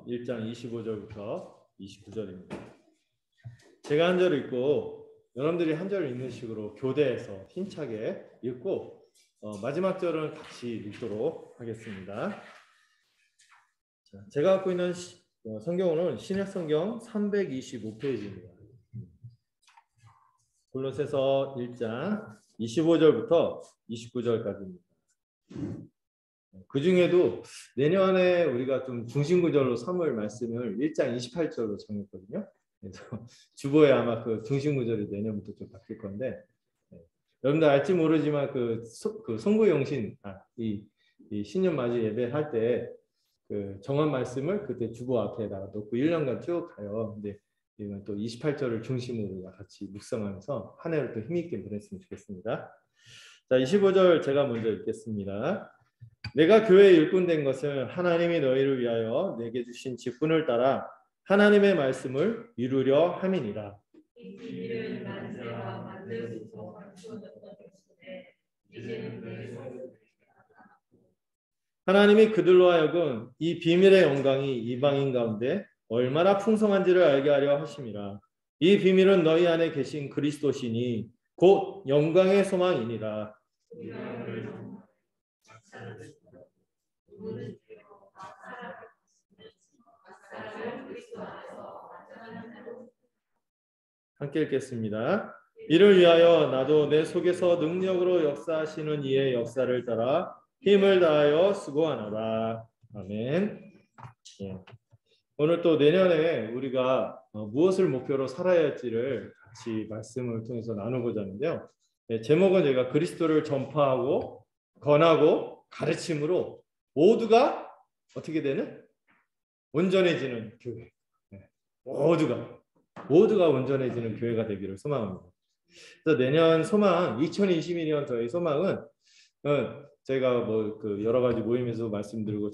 1장 25절부터 29절입니다. 제가 한 절을 읽고 여러분들이 한 절을 읽는 식으로 교대해서 힘차게 읽고 마지막 절은 같이 읽도록 하겠습니다. 자, 제가 갖고 있는 성경으로는 신약성경 325페이지입니다. 골로새서 1장 25절부터 29절까지입니다. 그 중에도 내년에 우리가 좀 중심구절로 삼을 말씀을 1장 28절로 정했거든요. 그래서 주보에 아마 그 중심구절이 내년부터 좀 바뀔 건데, 여러분들 알지 모르지만 그 송구영신 이 신년 맞이 예배할 때 그 정한 말씀을 그때 주보 앞에다가 놓고 1년간 쭉 가요. 근데 이건 또 28절을 중심으로 같이 묵상하면서 한 해를 또 힘있게 보냈으면 좋겠습니다. 자, 25절 제가 먼저 읽겠습니다. 내가 교회에 일꾼 된 것은 하나님이 너희를 위하여 내게 주신 직분을 따라 하나님의 말씀을 이루려 함이니라. 하나님이 그들로 하여금 이 비밀의 영광이 이방인 가운데 얼마나 풍성한지를 알게 하려 하심이라. 이 비밀은 너희 안에 계신 그리스도시니 곧 영광의 소망이니라. 함께 읽겠습니다. 이를 위하여 나도 내 속에서 능력으로 역사하시는 이의 역사를 따라 힘을 다하여 수고하노라. 아멘. 예. 오늘 또 내년에 우리가 무엇을 목표로 살아야 할지를 같이 말씀을 통해서 나누고자 하는데요. 예, 제목은 제가 그리스도를 전파하고 권하고 가르침으로 모두가 어떻게 되는? 온전해지는 교회. 예, 모두가 온전해지는 교회가 되기를 소망합니다. 그래서 내년 소망, 2022년 저희 소망은 제가 그 여러 가지 모임에서 말씀드리고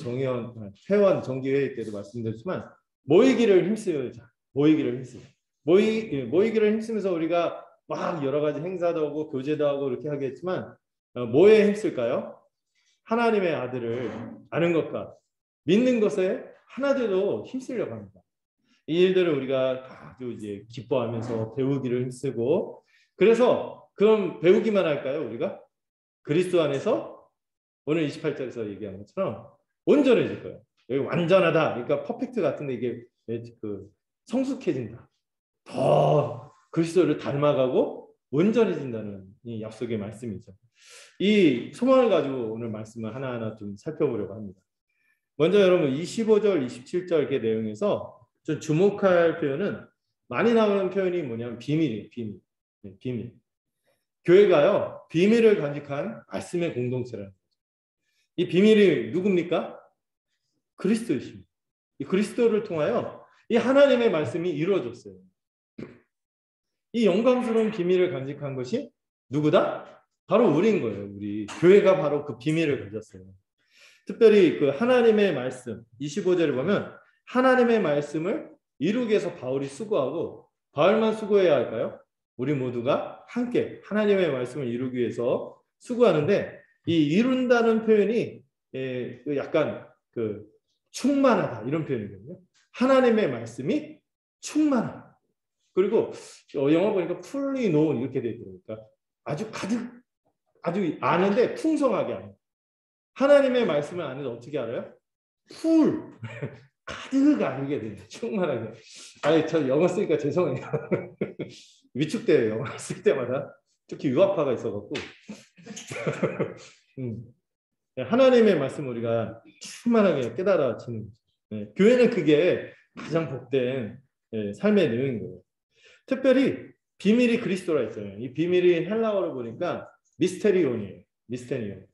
회원 정기회의 때도 말씀드렸지만 모이기를 힘쓰자. 모이기를 힘쓰면서 우리가 막 여러 가지 행사도 하고 교제도 하고 이렇게 하겠지만 뭐에 힘쓸까요? 하나님의 아들을 아는 것과 믿는 것에 하나도 힘쓰려고 합니다. 이 일들을 우리가 아주 이제 기뻐하면서 배우기를 힘쓰고, 그래서 그럼 배우기만 할까요? 우리가 그리스도 안에서 오늘 28절에서 얘기한 것처럼 온전해질 거예요. 여기 완전하다. 그러니까 퍼펙트 같은데 이게 그 성숙해진다. 더 그리스도를 닮아가고 온전해진다는 이 약속의 말씀이죠. 이 소망을 가지고 오늘 말씀을 하나하나 좀 살펴보려고 합니다. 먼저 여러분 25절, 27절 이렇게 내용에서 좀 주목할 표현은, 많이 나오는 표현이 뭐냐면 비밀이에요. 비밀. 교회가요, 비밀을 간직한 말씀의 공동체라는 거죠. 이 비밀이 누굽니까? 그리스도이십니다. 이 그리스도를 통하여 이 하나님의 말씀이 이루어졌어요. 이 영광스러운 비밀을 간직한 것이 누구다? 바로 우리인 거예요. 우리 교회가 바로 그 비밀을 가졌어요. 특별히 그 하나님의 말씀 25절에 보면 하나님의 말씀을 이루기 위해서 바울이 수고하고, 바울만 수고해야 할까요? 우리 모두가 함께 하나님의 말씀을 이루기 위해서 수고하는데, 이 이룬다는 표현이 약간 그 충만하다 이런 표현이거든요. 하나님의 말씀이 충만하다. 그리고 영어 보니까 fully known 이렇게 돼 있더라고요. 그러니까 아주 아주 아는데 풍성하게 아는. 하나님의 말씀을 아는데 어떻게 알아요? 풀 가득 알게 돼요. 충만하게. 아니 저 영어 쓰니까 죄송해요. 위축돼요. 영어 쓸 때마다. 특히 유학파가 있어갖고. 하나님의 말씀 우리가 충만하게 깨달아지는 거죠. 네, 교회는 그게 가장 복된 삶의 내용인 거예요. 특별히 비밀이 그리스도라 했잖아요. 이 비밀이 헬라어로 보니까 미스테리온이에요. 미스테리온.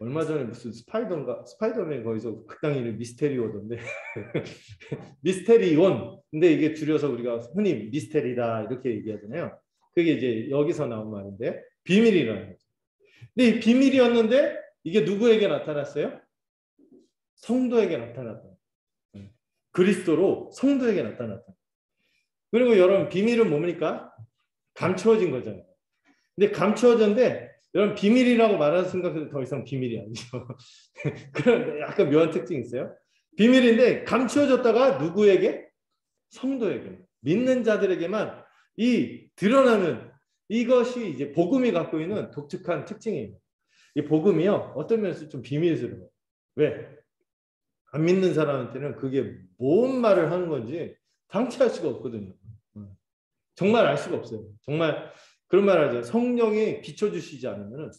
얼마 전에 무슨 스파이더맨 거기서 그땅 이름 미스테리오던데 미스테리온. 근데 이게 줄여서 우리가 흔히 미스테리다 이렇게 얘기하잖아요. 그게 이제 여기서 나온 말인데 비밀이라는 거죠. 근데 이 비밀이었는데 이게 누구에게 나타났어요? 성도에게 나타났다. 그리스도로 성도에게 나타났다. 그리고 여러분 비밀은 뭡니까? 감추어진 거잖아요. 근데 감추어졌는데 여러분 비밀이라고 말하는 순간 더 이상 비밀이 아니죠. 그런 약간 묘한 특징이 있어요. 비밀인데 감추어졌다가 누구에게? 성도에게, 믿는 자들에게만 이 드러나는 이것이 이제 복음이 갖고 있는 독특한 특징이에요. 이 복음이요, 어떤 면에서 좀 비밀스러워요. 왜? 안 믿는 사람한테는 그게 뭔 말을 하는 건지 당치할 수가 없거든요. 정말 알 수가 없어요. 정말 그런 말 하죠. 성령이 비춰주시지 않으면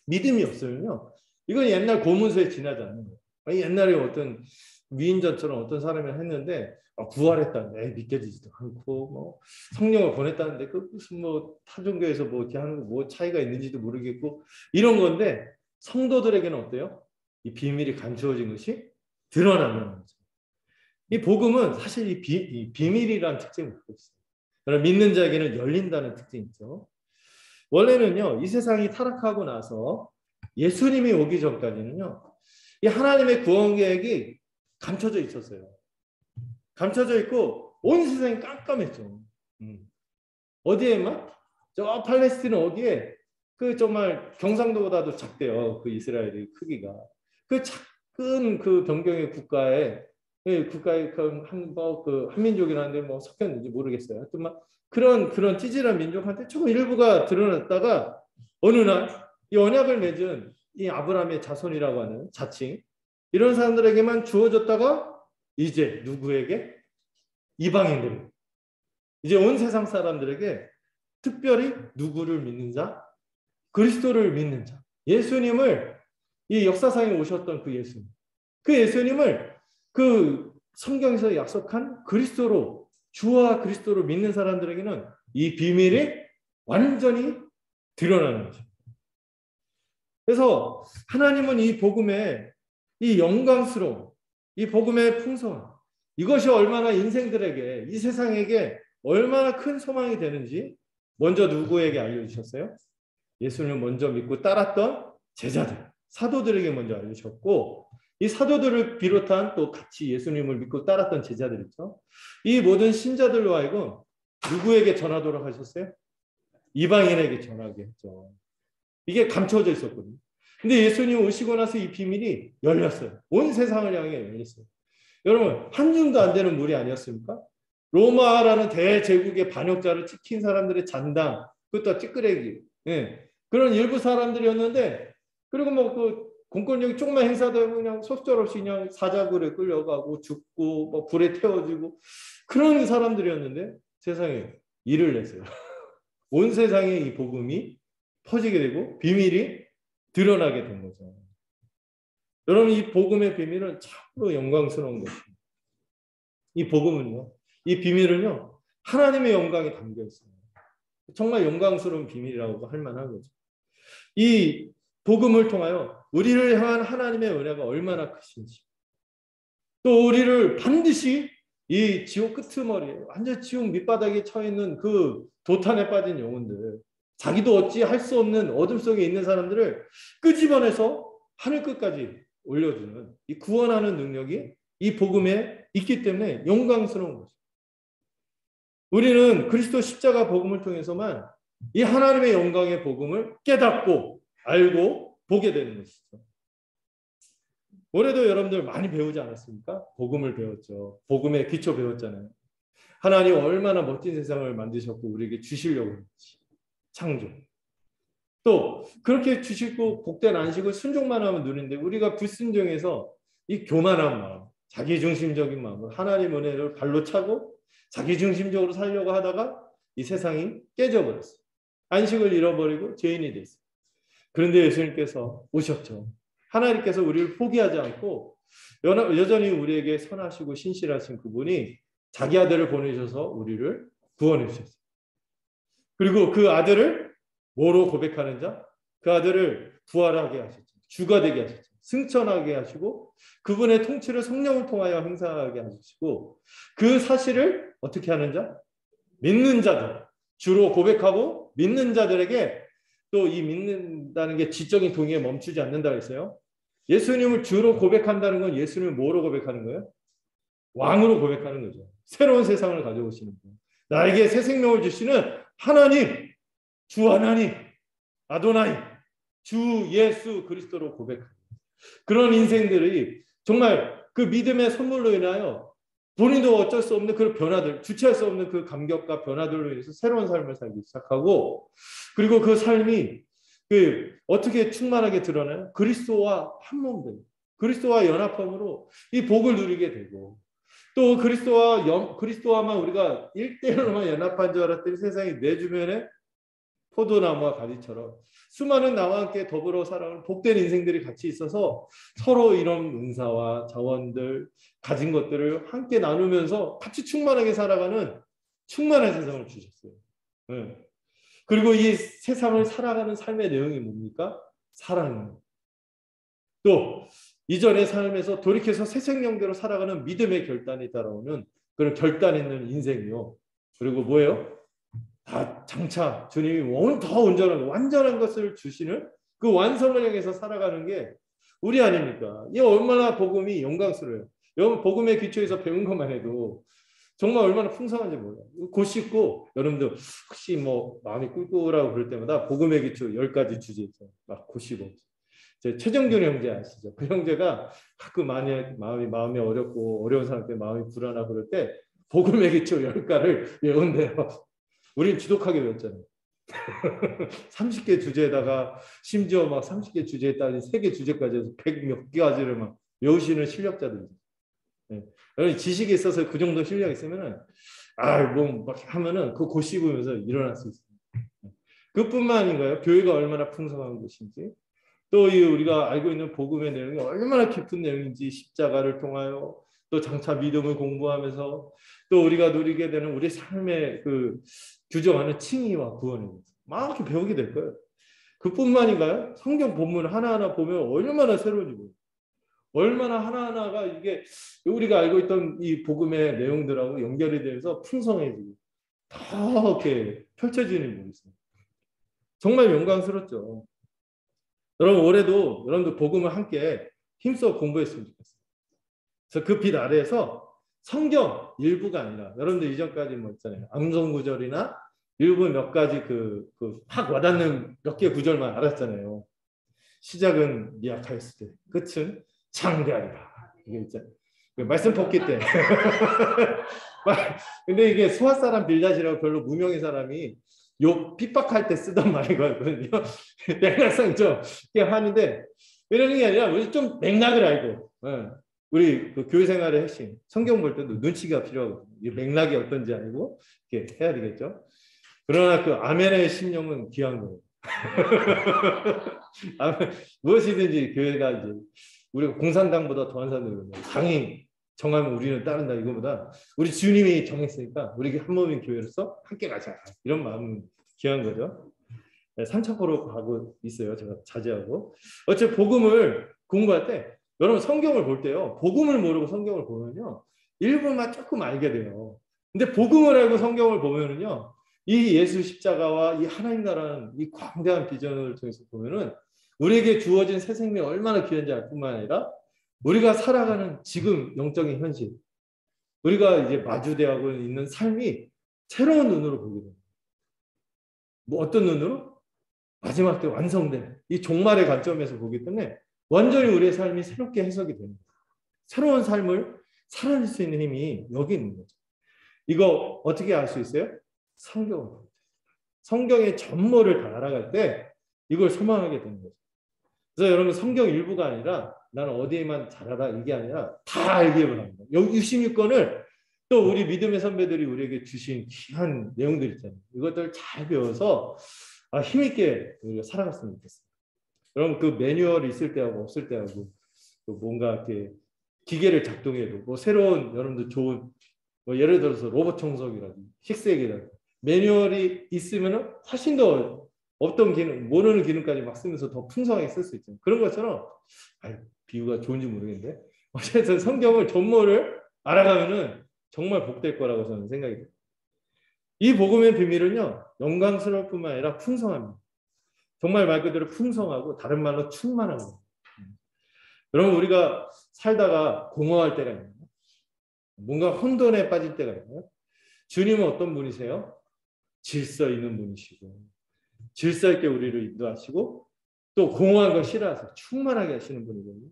믿음이 없으면요, 이건 옛날 고문서에 지나지 않는 거예요. 옛날에 어떤 위인전처럼 어떤 사람이 했는데 구활했다는데 믿겨지지도 않고, 뭐 성령을 보냈다는데 그 무슨 뭐 타종교에서 뭐 이렇게 하는 뭐 차이가 있는지도 모르겠고 이런 건데, 성도들에게는 어때요? 이 비밀이 감추어진 것이 드러나는 거죠. 이 복음은 사실 이 비밀이라는 특징을 갖고 있어요. 그럼 믿는 자에게는 열린다는 특징이 있죠. 원래는요, 이 세상이 타락하고 나서 예수님이 오기 전까지는요, 이 하나님의 구원 계획이 감춰져 있었어요. 감춰져 있고 온 세상이 깜깜했죠. 어디에만? 저 팔레스티나 어디에 그 정말 경상도보다도 작대요. 그 이스라엘의 크기가. 그 작은 그 변경의 국가에 그 한민족이라는데 뭐 섞였는지 모르겠어요. 하여튼 막 그런 찌질한 민족한테 조금 일부가 드러났다가 어느 날 이 언약을 맺은 이 아브라함의 자손이라고 하는 자칭 이런 사람들에게만 주어졌다가 이제 누구에게? 이방인들, 이제 온 세상 사람들에게 특별히 누구를 믿는 자? 그리스도를 믿는 자. 예수님을, 이 역사상에 오셨던 그 예수님. 그 예수님을 그 성경에서 약속한 그리스도로, 주와 그리스도로 믿는 사람들에게는 이 비밀이 완전히 드러나는 거죠. 그래서 하나님은 이 복음의 이 영광스러움, 이 복음의 풍성함, 이것이 얼마나 인생들에게, 이 세상에게 얼마나 큰 소망이 되는지 먼저 누구에게 알려주셨어요? 예수님을 먼저 믿고 따랐던 제자들, 사도들에게 먼저 알려주셨고, 이 사도들을 비롯한 또 같이 예수님을 믿고 따랐던 제자들 있죠. 이 모든 신자들로 하여금 누구에게 전하도록 하셨어요? 이방인에게 전하게 했죠. 이게 감춰져 있었거든요. 근데 예수님 오시고 나서 이 비밀이 열렸어요. 온 세상을 향해 열렸어요. 여러분, 한 줌도 안 되는 무리 아니었습니까? 로마라는 대제국의 반역자를 지킨 사람들의 잔당, 그것도 찌끄레기, 예, 그런 일부 사람들이었는데, 그리고 뭐 그 공권력이 조금만 행사되면 그냥 속절없이 그냥 사자굴에 끌려가고 죽고 뭐 불에 태워지고 그런 사람들이었는데 세상에 일을 냈어요. 온 세상에 이 복음이 퍼지게 되고 비밀이 드러나게 된 거죠. 여러분, 이 복음의 비밀은 참으로 영광스러운 것입니다. 이 복음은요, 이 비밀은요, 하나님의 영광이 담겨 있어요. 정말 영광스러운 비밀이라고 할 만한 거죠. 이 복음을 통하여 우리를 향한 하나님의 은혜가 얼마나 크신지, 또 우리를 반드시 이 지옥 끄트머리에 완전 지옥 밑바닥에 처해 있는 그 도탄에 빠진 영혼들, 자기도 어찌 할 수 없는 어둠 속에 있는 사람들을 끄집어내서 하늘 끝까지 올려주는 이 구원하는 능력이 이 복음에 있기 때문에 영광스러운 거죠. 우리는 그리스도 십자가 복음을 통해서만 이 하나님의 영광의 복음을 깨닫고 알고 보게 되는 것이죠. 올해도 여러분들 많이 배우지 않았습니까? 복음을 배웠죠. 복음의 기초 배웠잖아요. 하나님 얼마나 멋진 세상을 만드셨고 우리에게 주시려고 했지. 창조. 또 그렇게 주시고 복된 안식을 순종만 하면 누리는데 우리가 불순종해서 이 교만한 마음, 자기중심적인 마음을 하나님 은혜를 발로 차고 자기중심적으로 살려고 하다가 이 세상이 깨져버렸어요. 안식을 잃어버리고 죄인이 됐어요. 그런데 예수님께서 오셨죠. 하나님께서 우리를 포기하지 않고 여전히 우리에게 선하시고 신실하신 그분이 자기 아들을 보내셔서 우리를 구원해 주셨어요. 그리고 그 아들을 뭐로 고백하는 자? 그 아들을 부활하게 하셨죠. 주가 되게 하셨죠. 승천하게 하시고 그분의 통치를 성령을 통하여 행사하게 하시고 그 사실을 어떻게 하는 자? 믿는 자들. 주로 고백하고 믿는 자들에게 또 이 믿는다는 게 지적인 동의에 멈추지 않는다고 했어요. 예수님을 주로 고백한다는 건 예수님을 뭐로 고백하는 거예요? 왕으로 고백하는 거죠. 새로운 세상을 가져오시는 거예요. 나에게 새 생명을 주시는 하나님, 주 하나님, 아도나이, 주 예수 그리스도로 고백하는 그런 인생들이 정말 그 믿음의 선물로 인하여 본인도 어쩔 수 없는 그 변화들, 주체할 수 없는 그 감격과 변화들로 인해서 새로운 삶을 살기 시작하고, 그리고 그 삶이 어떻게 충만하게 드러나요? 그리스도와 한 몸 되고, 그리스도와 연합함으로 이 복을 누리게 되고, 또 그리스도와만 우리가 1대1로만 연합한 줄 알았더니 세상이 내 주변에 포도나무와 가지처럼 수많은 나와 함께 더불어 살아가는 복된 인생들이 같이 있어서 서로 이런 은사와 자원들, 가진 것들을 함께 나누면서 같이 충만하게 살아가는 충만한 세상을 주셨어요. 네. 그리고 이 세상을 살아가는 삶의 내용이 뭡니까? 사랑입니다. 또 이전의 삶에서 돌이켜서 새 생명대로 살아가는 믿음의 결단이 따라오는 그런 결단 있는 인생이요. 그리고 뭐예요? 다 장차 주님이 더 온전한 완전한 것을 주시는 그 완성을 향해서 살아가는 게 우리 아닙니까? 이 얼마나 복음이 영광스러워요. 여러분 복음의 기초에서 배운 것만 해도 정말 얼마나 풍성한지 몰라요. 곧 씻고 여러분들 혹시 뭐 마음이 꿀꿀하고 그럴 때마다 복음의 기초 10가지 주제 있어요. 막 고시고. 제 최정균 형제 아시죠? 그 형제가 가끔 마음이 어렵고 어려운 상황 때 마음이 불안하고 그럴 때 복음의 기초 10가를 외운대요. 우린 지독하게 외웠잖아요. 30개 주제에다가 심지어 막 30개 주제에 따른 3개 주제까지 해서 100몇 가지를 막 외우시는 실력자들이죠. 네. 지식이 있어서 그 정도 실력 있으면은 막 하면은 그 씹으면서 일어날 수 있어요. 그뿐만 아닌가요? 교회가 얼마나 풍성한 곳인지, 또 우리가 알고 있는 복음의 내용이 얼마나 깊은 내용인지 십자가를 통하여 또 장차 믿음을 공부하면서 또 우리가 누리게 되는 우리 삶의 그 규정하는 칭의와 구원에 대해서 막 이렇게 배우게 될 거예요. 그뿐만인가요? 성경 본문 하나하나 보면 얼마나 새로워지고 얼마나 하나하나가 이게 우리가 알고 있던 이 복음의 내용들하고 연결이 되면서 풍성해지고 더 이렇게 펼쳐지는 모습. 정말 영광스럽죠. 여러분 올해도 여러분들 복음을 함께 힘써 공부했으면 좋겠어요. 그래서 그 빛 아래에서 성경 일부가 아니라 여러분들 이전까지 뭐 있잖아요. 암송구절이나 일부 몇 가지 확 와닿는 몇 개 구절만 알았잖아요. 시작은 미약하였을 때 끝은 창대하리라. 이게 있잖아요. 말씀 뽑기 때. 근데 이게 수아 사람 빌닷이라고 별로 무명의 사람이 핍박할 때 쓰던 말이거든요. 맥락상 좀 하는데 이러는 게 아니라 우리 좀 맥락을 알고 우리 그 교회 생활의 핵심 성경 볼 때도 눈치가 필요하거든요. 이 맥락이 어떤지 알고 이렇게 해야 되겠죠. 그러나 그 아멘의 심령은 귀한 거예요. 무엇이든지 교회가 이제 우리가 공산당보다 더한 사람들이거든요. 당이 정하면 우리는 따른다 이거보다 우리 주님이 정했으니까 우리 한 몸인 교회로서 함께 가자 이런 마음은 귀한 거죠. 산책하러 가고 있어요. 제가 자제하고. 어차피 복음을 공부할 때 여러분 성경을 볼 때요. 복음을 모르고 성경을 보면요. 일부만 조금 알게 돼요. 근데 복음을 알고 성경을 보면은요. 이 예수 십자가와 이 하나님 나라는 이 광대한 비전을 통해서 보면은 우리에게 주어진 새 생명이 얼마나 귀한지 알 뿐만 아니라 우리가 살아가는 지금 영적인 현실, 우리가 이제 마주대하고 있는 삶이 새로운 눈으로 보게 됩니다. 뭐 어떤 눈으로? 마지막 때 완성된 이 종말의 관점에서 보기 때문에 완전히 우리의 삶이 새롭게 해석이 됩니다. 새로운 삶을 살아낼 수 있는 힘이 여기 있는 거죠. 이거 어떻게 알 수 있어요? 성경의 전모를 다 알아갈 때 이걸 소망하게 되는 거죠. 그래서 여러분 성경 일부가 아니라 나는 어디에만 잘하라 이게 아니라 다 알게 바랍니다. 66권을 또 우리 믿음의 선배들이 우리에게 주신 귀한 내용들 있잖아요. 이것들 잘 배워서 힘있게 우리가 살아갔으면 좋겠습니다. 여러분 그 매뉴얼이 있을 때하고 없을 때하고 뭔가 이렇게 기계를 작동해도 뭐 새로운 여러분들 좋은 뭐 예를 들어서 로봇 청소기라든지 식세기라든지 매뉴얼이 있으면 훨씬 더 어떤 기능, 모르는 기능까지 막 쓰면서 더 풍성하게 쓸 수 있잖아요. 그런 것처럼 비유가 좋은지 모르겠는데 어쨌든 성경을 전모를 알아가면은 정말 복될 거라고 저는 생각이 돼요. 이 복음의 비밀은요. 영광스러울 뿐만 아니라 풍성합니다. 정말 말 그대로 풍성하고 다른 말로 충만한 거예요. 여러분 우리가 살다가 공허할 때가 있나요? 뭔가 혼돈에 빠질 때가 있나요? 주님은 어떤 분이세요? 질서 있는 분이시고 질서 있게 우리를 인도하시고 또 공허한 걸 싫어하세요. 충만하게 하시는 분이거든요.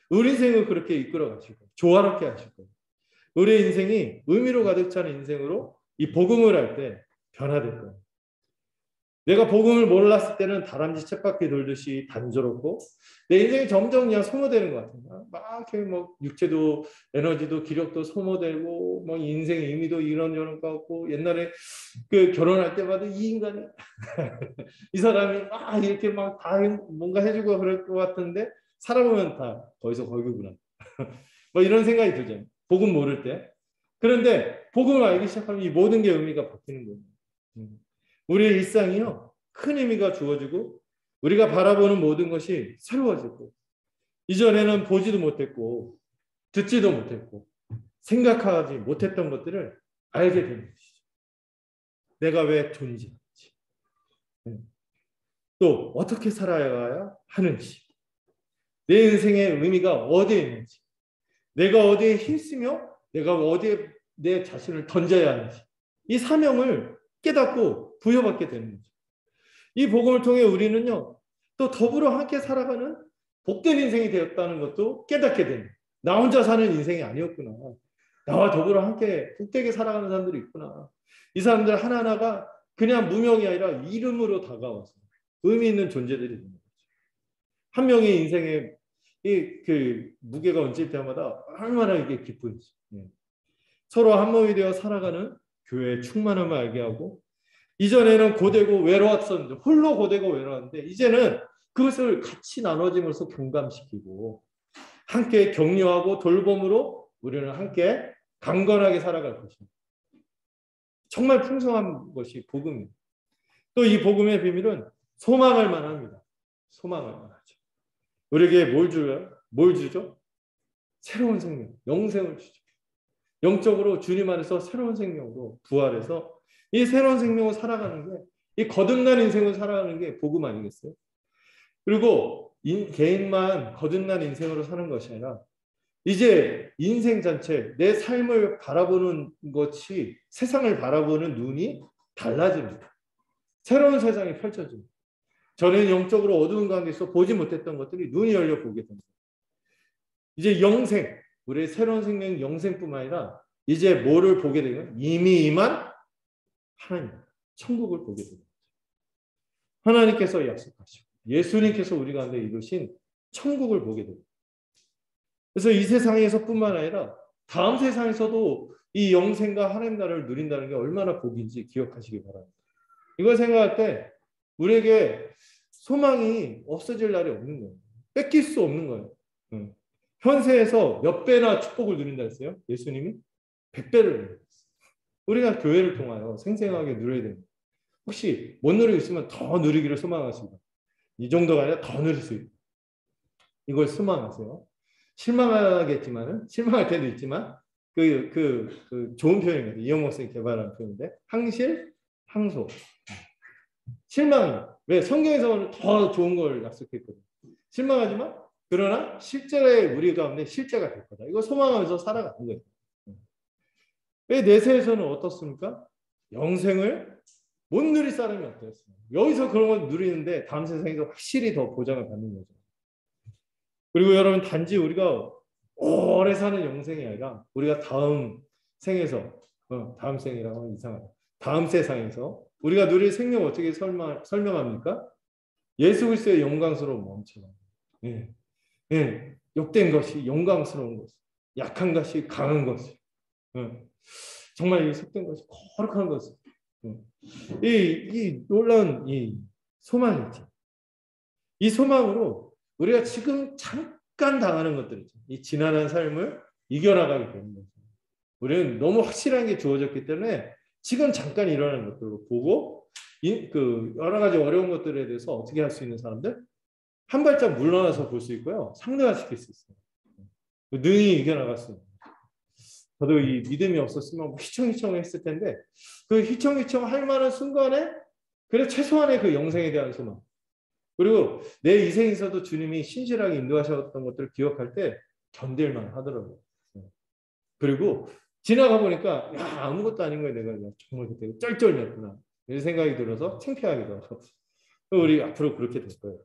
우리 인생을 그렇게 이끌어 가실 거예요. 조화롭게 하실 거예요. 우리 인생이 의미로 가득 찬 인생으로 이 복음을 할 때 변화될 거예요. 내가 복음을 몰랐을 때는 다람쥐 쳇바퀴 돌듯이 단조롭고 내 인생이 점점 그냥 소모되는 것 같아요. 막 이렇게 뭐 육체도 에너지도 기력도 소모되고 뭐 인생의 의미도 이런저런 것 같고 옛날에 그 결혼할 때마다 이 인간이 이 사람이 막 이렇게 막 다 뭔가 해주고 그럴 것 같은데 살아보면 다 거기서 거기구나. 뭐 이런 생각이 들잖아요. 복음 모를 때. 그런데 복음을 알기 시작하면 이 모든 게 의미가 바뀌는 거예요. 우리의 일상이요. 큰 의미가 주어지고 우리가 바라보는 모든 것이 새로워지고 이전에는 보지도 못했고 듣지도 못했고 생각하지 못했던 것들을 알게 되는 것이죠. 내가 왜 존재하는지 또 어떻게 살아야 하는지 내 인생의 의미가 어디에 있는지 내가 어디에 힘쓰며 내가 어디에 내 자신을 던져야 하는지 이 사명을 깨닫고 부여받게 되는 거죠. 이 복음을 통해 우리는요. 또 더불어 함께 살아가는 복된 인생이 되었다는 것도 깨닫게 됩니다. 나 혼자 사는 인생이 아니었구나. 나와 더불어 함께 복되게 살아가는 사람들이 있구나. 이 사람들 하나하나가 그냥 무명이 아니라 이름으로 다가와서 의미 있는 존재들이 되는 거죠. 한 명의 인생에 그 무게가 얹힐 때마다 얼마나 이게 기쁜지. 서로 한 몸이 되어 살아가는 교회의 충만함을 알게 하고 이전에는 고되고 외로웠었는데 홀로 고되고 외로웠는데 이제는 그것을 같이 나눠짐으로써 공감시키고 함께 격려하고 돌봄으로 우리는 함께 강건하게 살아갈 것입니다. 정말 풍성한 것이 복음입니다. 또 이 복음의 비밀은 소망을 만합니다. 소망을 만하죠. 우리에게 뭘 줘요? 뭘 주죠? 새로운 생명, 영생을 주죠. 영적으로 주님 안에서 새로운 생명으로 부활해서 이 새로운 생명을 살아가는 게 이 거듭난 인생을 살아가는 게 복음 아니겠어요? 그리고 개인만 거듭난 인생으로 사는 것이 아니라 이제 인생 전체 내 삶을 바라보는 것이 세상을 바라보는 눈이 달라집니다. 새로운 세상이 펼쳐집니다. 전에는 영적으로 어두운 가운데서 보지 못했던 것들이 눈이 열려 보게 됩니다. 이제 영생, 우리의 새로운 생명 영생뿐만 아니라 이제 뭐를 보게 되면 이미 임한 하나님, 천국을 보게 됩니다. 하나님께서 약속하시고 예수님께서 우리 가운데 이루신 천국을 보게 됩니다. 그래서 이 세상에서뿐만 아니라 다음 세상에서도 이 영생과 하나님 나라를 누린다는 게 얼마나 복인지 기억하시기 바랍니다. 이걸 생각할 때 우리에게 소망이 없어질 날이 없는 거예요. 뺏길 수 없는 거예요. 현세에서 몇 배나 축복을 누린다 했어요? 예수님이 100배를 누렸어요. 우리가 교회를 통하여 생생하게 누려야 됩니다. 혹시 못 누리고 있으면 더 누리기를 소망하십니다. 이 정도가 아니라 더 누릴 수 있다. 이걸 소망하세요. 실망하겠지만은 실망할 때도 있지만 그 좋은 표현입니다. 이영목 선생님이 개발한 표현인데 항실, 항소. 실망이 왜 성경에서는 더 좋은 걸 약속했거든요. 실망하지만 그러나 실제로 우리 가운데 실제가 될 거다. 이거 소망하면서 살아가는 거예요. 왜 내세에서는 어떻습니까? 영생을 못 누릴 사람이 어땠어요? 여기서 그런 걸 누리는데 다음 세상에서 확실히 더 보장을 받는 거죠. 그리고 여러분 단지 우리가 오래 사는 영생이 아니라 우리가 다음 생에서 다음 생이라고 하면 이상하다. 다음 세상에서 우리가 누릴 생명 어떻게 설명합니까? 예수 그리스도의 영광스러운 몸처럼. 예. 예. 욕된 것이 영광스러운 것, 약한 것이 강한 것, 정말 이 속된 것이 거룩한 것. 이 놀라운 이 소망이지. 이 소망으로 우리가 지금 잠깐 당하는 것들이죠. 이 지난한 삶을 이겨나가게 되는 거죠. 우리는 너무 확실한 게 주어졌기 때문에 지금 잠깐 일어나는 것들로 보고 여러 가지 어려운 것들에 대해서 어떻게 할 수 있는 사람들? 한 발짝 물러나서 볼 수 있고요. 상대화시킬 수 있어요. 능히 이겨나갈 수 있어요. 저도 이 믿음이 없었으면 휘청휘청 했을 텐데 그 휘청휘청 할 만한 순간에 그래 최소한의 그 영생에 대한 소망 그리고 내 인생에서도 주님이 신실하게 인도하셨던 것들을 기억할 때 견딜만 하더라고요. 그리고 지나가 보니까 야 아무것도 아닌 거야 내가 정말 그때 쩔쩔이었구나 이런 생각이 들어서 창피하기도 하고 우리 앞으로 그렇게 될 거예요.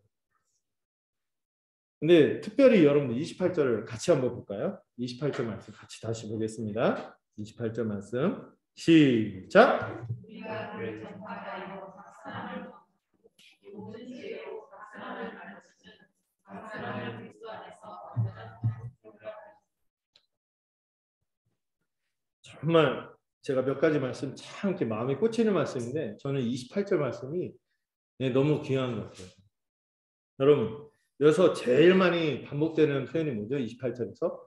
근데 특별히 여러분들 28절을 같이 한번 볼까요? 28절 말씀 같이 다시 보겠습니다. 28절 말씀 시작. 정말 제가 몇 가지 말씀 참 이렇게 마음에 꽂히는 말씀인데 저는 28절 말씀이 너무 귀한 것 같아요. 여러분 여기서 제일 많이 반복되는 표현이 뭐죠? 28절에서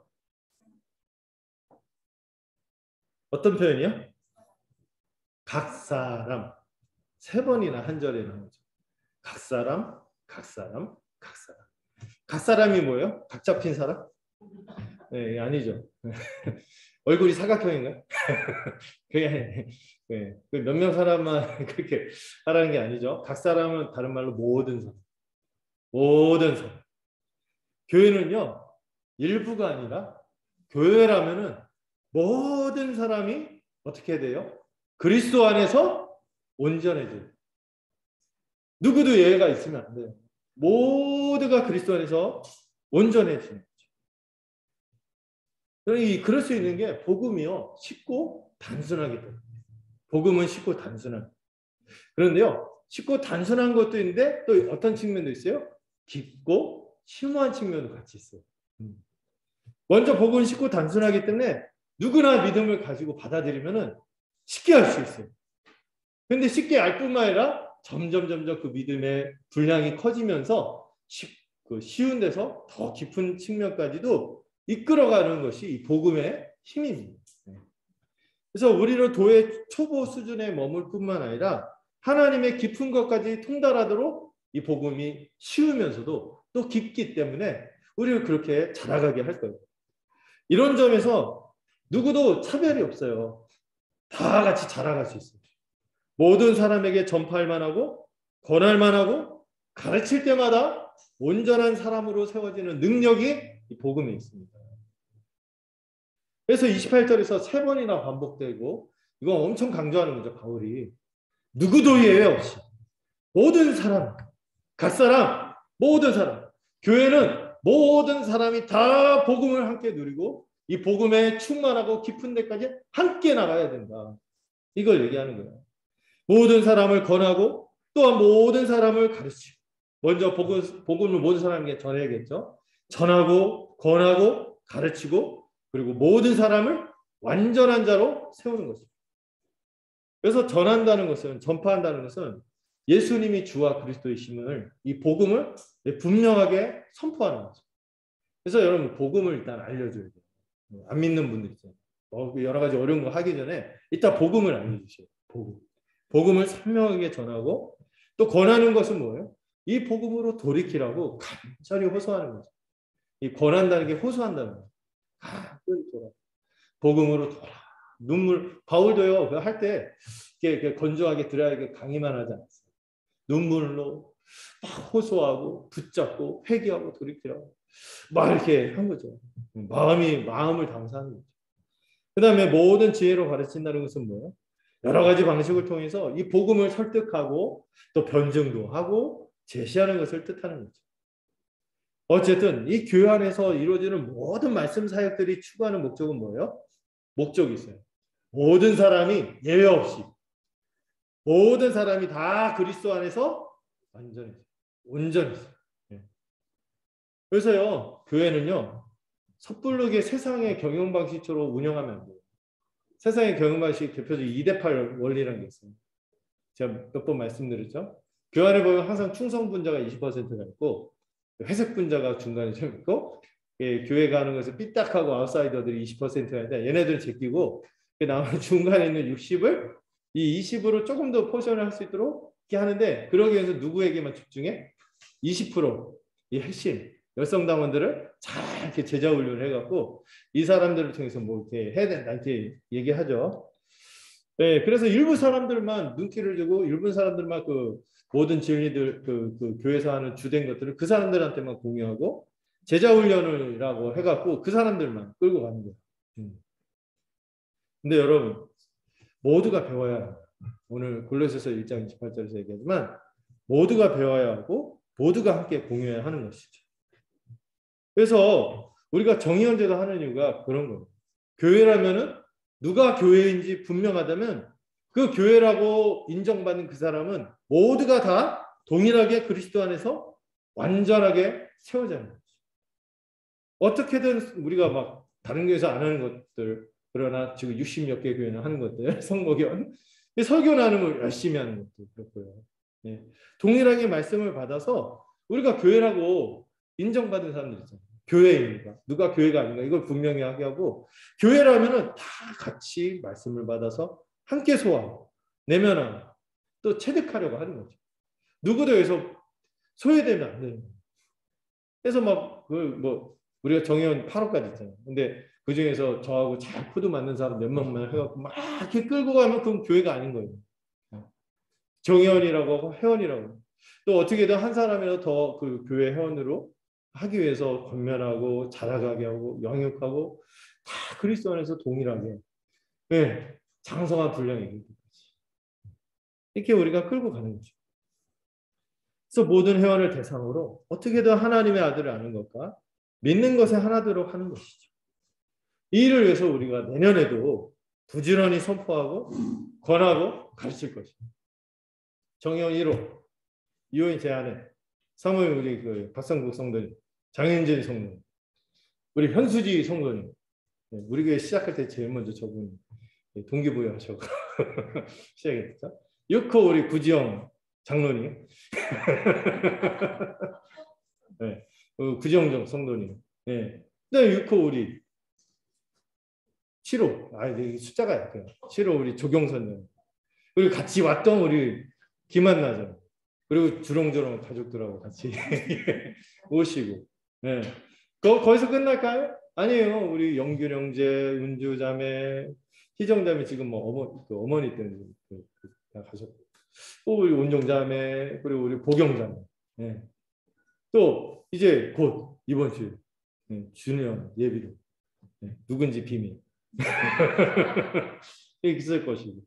어떤 표현이요? 각 사람. 3번이나 한 절에 나오죠. 각 사람, 각 사람, 각 사람. 각 사람이 뭐예요? 각 잡힌 사람? 네, 아니죠. 얼굴이 사각형인가요? 그게 네, 몇 명 사람만 그렇게 하라는 게 아니죠. 각 사람은 다른 말로 모든 사람. 모든 사람. 교회는요. 일부가 아니라 교회라면은 모든 사람이 어떻게 돼요? 그리스도 안에서 온전해져요. 누구도 예외가 있으면 안 돼요. 모두가 그리스도 안에서 온전해지는 거죠. 그럴 수 있는 게 복음이요. 쉽고 단순하기 때문에. 복음은 쉽고 단순한. 그런데요. 쉽고 단순한 것도 있는데 또 어떤 측면도 있어요? 깊고 심오한 측면도 같이 있어요. 먼저 복음은 쉽고 단순하기 때문에 누구나 믿음을 가지고 받아들이면 쉽게 할 수 있어요. 그런데 쉽게 알 뿐만 아니라 점점 그 믿음의 분량이 커지면서 쉬운 데서 더 깊은 측면까지도 이끌어가는 것이 이 복음의 힘입니다. 그래서 우리를 도의 초보 수준에 머물 뿐만 아니라 하나님의 깊은 것까지 통달하도록 이 복음이 쉬우면서도 또 깊기 때문에 우리를 그렇게 자라가게 할 거예요. 이런 점에서 누구도 차별이 없어요. 다 같이 자라갈 수 있어요. 모든 사람에게 전파할 만하고 권할 만하고 가르칠 때마다 온전한 사람으로 세워지는 능력이 이 복음에 있습니다. 그래서 28절에서 3번이나 반복되고 이건 엄청 강조하는 거죠. 바울이. 누구도 예외 없이 모든 사람, 각 사람, 모든 사람. 교회는 모든 사람이 다 복음을 함께 누리고 이 복음에 충만하고 깊은 데까지 함께 나가야 된다. 이걸 얘기하는 거예요. 모든 사람을 권하고 또한 모든 사람을 가르치고 먼저 복음을 모든 사람에게 전해야겠죠. 전하고 권하고 가르치고 그리고 모든 사람을 완전한 자로 세우는 것입니다. 그래서 전한다는 것은 전파한다는 것은 예수님이 주와 그리스도이심을 이 복음을 분명하게 선포하는 거죠. 그래서 여러분 복음을 일단 알려줘야 돼요. 안 믿는 분들 있잖아요. 여러 가지 어려운 거 하기 전에 일단 복음을 알려주세요. 복음을 선명하게 전하고 또 권하는 것은 뭐예요? 이 복음으로 돌이키라고 간절히 호소하는 거죠. 이 권한다는 게 호소한다는 거예요. 간절히 돌아. 복음으로 돌아. 눈물 바울도요. 그거 할 때 이렇게 건조하게 드라이하게 강의만 하지 않았어요. 눈물로 막 호소하고 붙잡고 회개하고 돌이키라고 막 이렇게 한 거죠. 마음을 담아서 하는 거죠. 그 다음에 모든 지혜로 가르친다는 것은 뭐예요? 여러 가지 방식을 통해서 이 복음을 설득하고 또 변증도 하고 제시하는 것을 뜻하는 거죠. 어쨌든 이 교회 안에서 이루어지는 모든 말씀 사역들이 추구하는 목적은 뭐예요? 목적이 있어요. 모든 사람이 예외 없이 모든 사람이 다 그리스도 안에서 완전히 온전히. 그래서요 교회는요 섣부르게 세상의 경영 방식처럼 운영하면 안 돼요. 세상의 경영 방식 대표적인 2대8 원리라는 게 있어요. 제가 몇 번 말씀드렸죠. 교회 안에 보면 항상 충성 분자가 20%가 있고 회색 분자가 중간에 좀 있고 교회가 하는 것을 삐딱하고 아웃사이더들이 20%가 있는데 얘네들은 제끼고 나머지 중간에 있는 60을 이 20으로 조금 더 포션을 할 수 있도록 이렇게 하는데 그러기 위해서 누구에게만 집중해? 20%이 핵심 열성당원들을 잘 이렇게 제자 훈련을 해갖고 이 사람들을 통해서 뭐 이렇게 해야 된다 이렇게 얘기하죠. 네, 그래서 일부 사람들만 눈길을 주고 일부 사람들만 그 모든 진리들 그 교회에서 하는 주된 것들을 그 사람들한테만 공유하고 제자 훈련을라고 해갖고 그 사람들만 끌고 가는 거예요. 근데 여러분 모두가 배워야 합니다. 오늘 골로새서 1장 28절에서 얘기하지만 모두가 배워야 하고 모두가 함께 공유해야 하는 것이죠. 그래서 우리가 정의연제도 하는 이유가 그런 거예요. 교회라면은 누가 교회인지 분명하다면 그 교회라고 인정받는 그 사람은 모두가 다 동일하게 그리스도 안에서 완전하게 세워져야 합니다. 어떻게든 우리가 막 다른 교회에서 안 하는 것들, 그러나 지금 60몇 개 교회는 하는 것들, 성모견, 설교 나누면 열심히 하는 것도 그렇고요. 네. 동일하게 말씀을 받아서 우리가 교회라고 인정받은 사람들 있잖아요. 교회입니다. 누가 교회가 아닌가 이걸 분명히 하게 하고, 교회라면은 다 같이 말씀을 받아서 함께 소화하고 내면하고 또 체득하려고 하는 거죠. 누구도 여기서 소외되면 안 되는 거예요. 그래서 막 뭐 우리가 정의원 8호까지 있잖아요. 근데 그 중에서 저하고 잘 코드 맞는 사람 몇 명만 해갖고 막 이렇게 끌고 가면 그건 교회가 아닌 거예요. 정의원이라고 하고 회원이라고. 또 어떻게든 한 사람이라도 더 그 교회 회원으로 하기 위해서 권면하고 자라가게 하고 영육하고 다 그리스도 안에서 동일하게, 네, 장성한 분량이 이르기까지 이렇게 우리가 끌고 가는 거죠. 그래서 모든 회원을 대상으로 어떻게든 하나님의 아들을 아는 것과 믿는 것에 하나 되도록 하는 것이죠. 이 일을 위해서 우리가 내년에도 부지런히 선포하고 권하고 가르칠 것입니다. 정의원 1호, 이호인 제 아내, 사모님 우리 그 박성국 성도님, 장현진 성도님, 우리 현수지 성도님, 우리 교회 시작할 때 제일 먼저 저분 동기부여하셔서 시작했죠. 6호 우리 구지영 장로님, 네, 구지영 성도님, 네, 그다음에 6호 우리 7호, 이게 숫자가 약해요. 7호 우리 조경선님, 그리고 같이 왔던 우리 김한나죠. 그리고 주렁주렁 가족들하고 같이 오시고, 네. 거기서 끝날까요? 아니에요. 우리 영균 형제, 은주 자매, 희정 자매 지금 뭐 어머니 때문에 가셨고, 또 우리 온정 자매, 그리고 우리 보경 자매, 네. 또 이제 곧 이번 주에 준영 예비로, 네. 누군지 비밀 있을 것이고.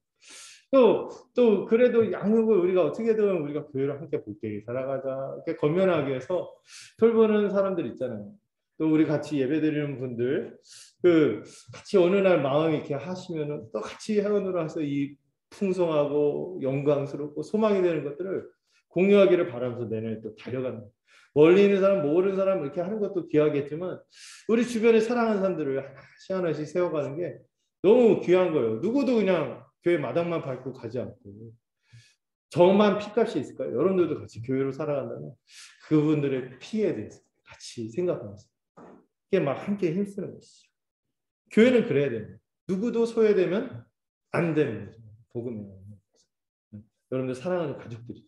또 그래도 양육을 우리가 어떻게든 우리가 교회를 함께 복되게 살아가자 이렇게 건면하기 위해서 돌보는 사람들 있잖아요. 또 우리 같이 예배드리는 분들 그 같이 어느 날 마음이 이렇게 하시면은 또 같이 회원으로 해서 이 풍성하고 영광스럽고 소망이 되는 것들을 공유하기를 바라면서 내년에 또 달려가는 거예요. 멀리 있는 사람 모르는 사람 이렇게 하는 것도 귀하겠지만 우리 주변에 사랑하는 사람들을 하나씩 하나씩 세워가는 게 너무 귀한 거예요. 누구도 그냥 교회 마당만 밟고 가지 않고 저만 피값이 있을까요? 여러분들도 같이 교회로 살아간다면 그분들의 피에 대해서 같이 생각하면서 이게 막 함께 힘쓰는 것이죠. 교회는 그래야 됩니다. 누구도 소외되면 안 되는 거죠. 복음이에요. 여러분들 사랑하는 가족들이죠.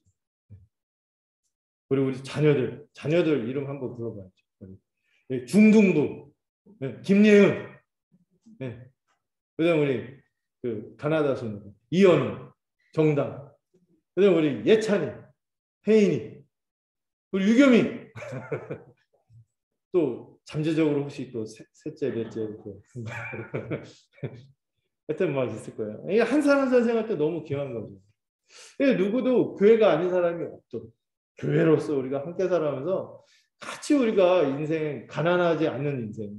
그리고 우리 자녀들 이름 한번 물어봐야죠. 중등부 김예은, 그다음 우리 그 가나다 손 이현우, 정당, 그다음 우리 예찬이, 혜인이, 우리 유겸이, 또 잠재적으로 혹시 또 셋째, 넷째, 하여튼 뭐 있을 거예요. 이게 한 사람 한 사람 생각할 때 너무 귀한 거죠. 누구도 교회가 아닌 사람이 없죠. 교회로서 우리가 함께 살아가면서 같이 우리가 인생 가난하지 않는 인생,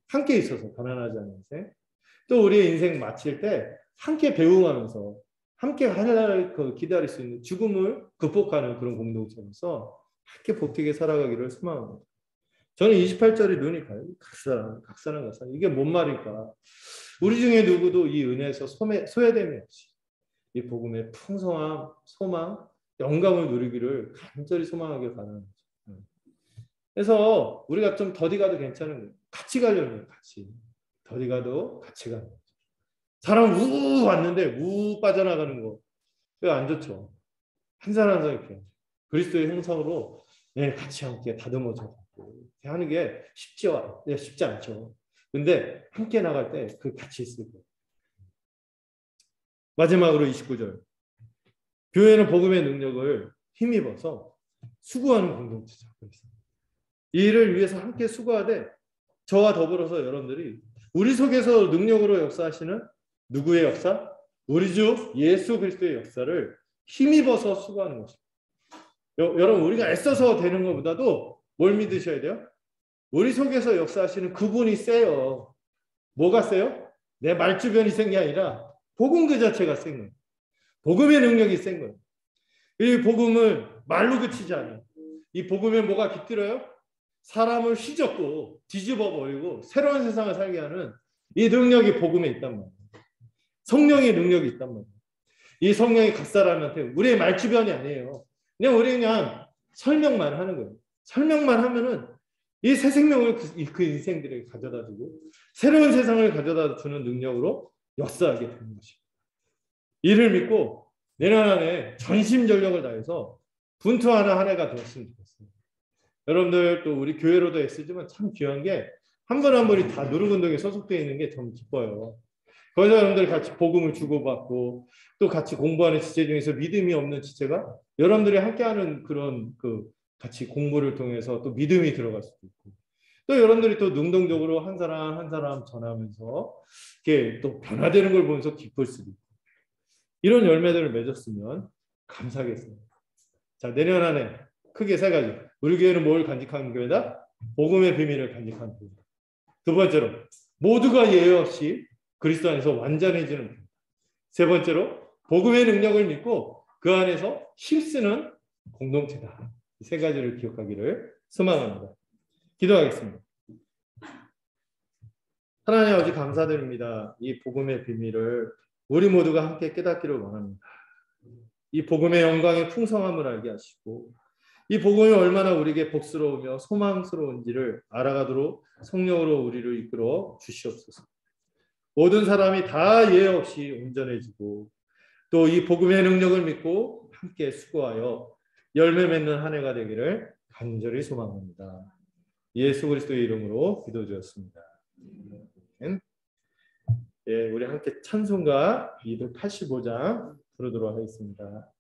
함께 있어서 가난하지 않는 인생, 또 우리의 인생 마칠 때 함께 배웅하면서 함께 하나를 기다릴 수 있는 죽음을 극복하는 그런 공동체로서 함께 복되게 살아가기를 소망합니다. 저는 28절이 눈이 가요. 각사랑 이게 뭔 말일까? 우리 중에 누구도 이 은혜에서 소외됨이 없이 이 복음의 풍성함, 소망, 영광을 누리기를 간절히 소망하길 바라는 거죠. 그래서 우리가 좀 더디 가도 괜찮은 거예요. 같이 가려는 거예요. 같이. 더디 가도 같이 가는 거죠. 사람 우 왔는데 우 빠져나가는 거 그거 안 좋죠. 한 사람 한 사람 이렇게 그리스도의 형상으로 같이 함께 다듬어져 하는 게 쉽지 않죠. 근데 함께 나갈 때 그 같이 있을 거예요. 마지막으로 29절. 교회는 복음의 능력을 힘입어서 수고하는 공동체죠. 이 일을 위해서 함께 수고하되 저와 더불어서 여러분들이 우리 속에서 능력으로 역사하시는 누구의 역사? 우리 주 예수 그리스도의 역사를 힘입어서 수고하는 것입니다. 여러분 우리가 애써서 되는 것보다도 뭘 믿으셔야 돼요? 우리 속에서 역사하시는 그분이 세요. 뭐가 세요? 내 말주변이 센 게 아니라 복음 그 자체가 센 거예요. 복음의 능력이 센 거예요. 이 복음을 말로 그치지 않아요. 이 복음에 뭐가 깃들어요? 사람을 휘젓고 뒤집어 버리고 새로운 세상을 살게 하는 이 능력이 복음에 있단 말이에요. 성령의 능력이 있단 말이에요. 이 성령이 각 사람한테 우리의 말주변이 아니에요. 그냥 설명만 하는 거예요. 설명만 하면은 이 새 생명을 그 인생들에게 가져다 주고 새로운 세상을 가져다 주는 능력으로 역사하게 되는 것입니다. 이를 믿고 내년 안에 전심전력을 다해서 분투하는 한 해가 되었으면 좋겠습니다. 여러분들 또 우리 교회로도 애쓰지만 참 귀한 게 한 분 한 분이 다 누르운동에 소속되어 있는 게 참 기뻐요. 거기서 여러분들 같이 복음을 주고받고 또 같이 공부하는 지체 중에서 믿음이 없는 지체가 여러분들이 함께하는 그런 같이 공부를 통해서 또 믿음이 들어갈 수도 있고 또 여러분들이 또 능동적으로 한 사람 한 사람 전하면서 이렇게 또 변화되는 걸 보면서 기쁠 수도 있고 이런 열매들을 맺었으면 감사하겠습니다. 자, 내년 안에 크게 세 가지. 우리 교회는 뭘 간직하는 교회다? 복음의 비밀을 간직하는 교회다. 두 번째로 모두가 예외 없이 그리스도 안에서 완전해지는 교회다. 세 번째로 복음의 능력을 믿고 그 안에서 힘쓰는 공동체다. 이 세 가지를 기억하기를 소망합니다. 기도하겠습니다. 하나님 아버지 감사드립니다. 이 복음의 비밀을 우리 모두가 함께 깨닫기를 원합니다. 이 복음의 영광의 풍성함을 알게 하시고 이 복음이 얼마나 우리에게 복스러우며 소망스러운지를 알아가도록 성령으로 우리를 이끌어 주시옵소서. 모든 사람이 다 예외 없이 온전해지고 또 이 복음의 능력을 믿고 함께 수고하여 열매 맺는 한 해가 되기를 간절히 소망합니다. 예수 그리스도의 이름으로 기도드렸습니다. 예, 우리 함께 찬송가 285장 부르도록 하겠습니다.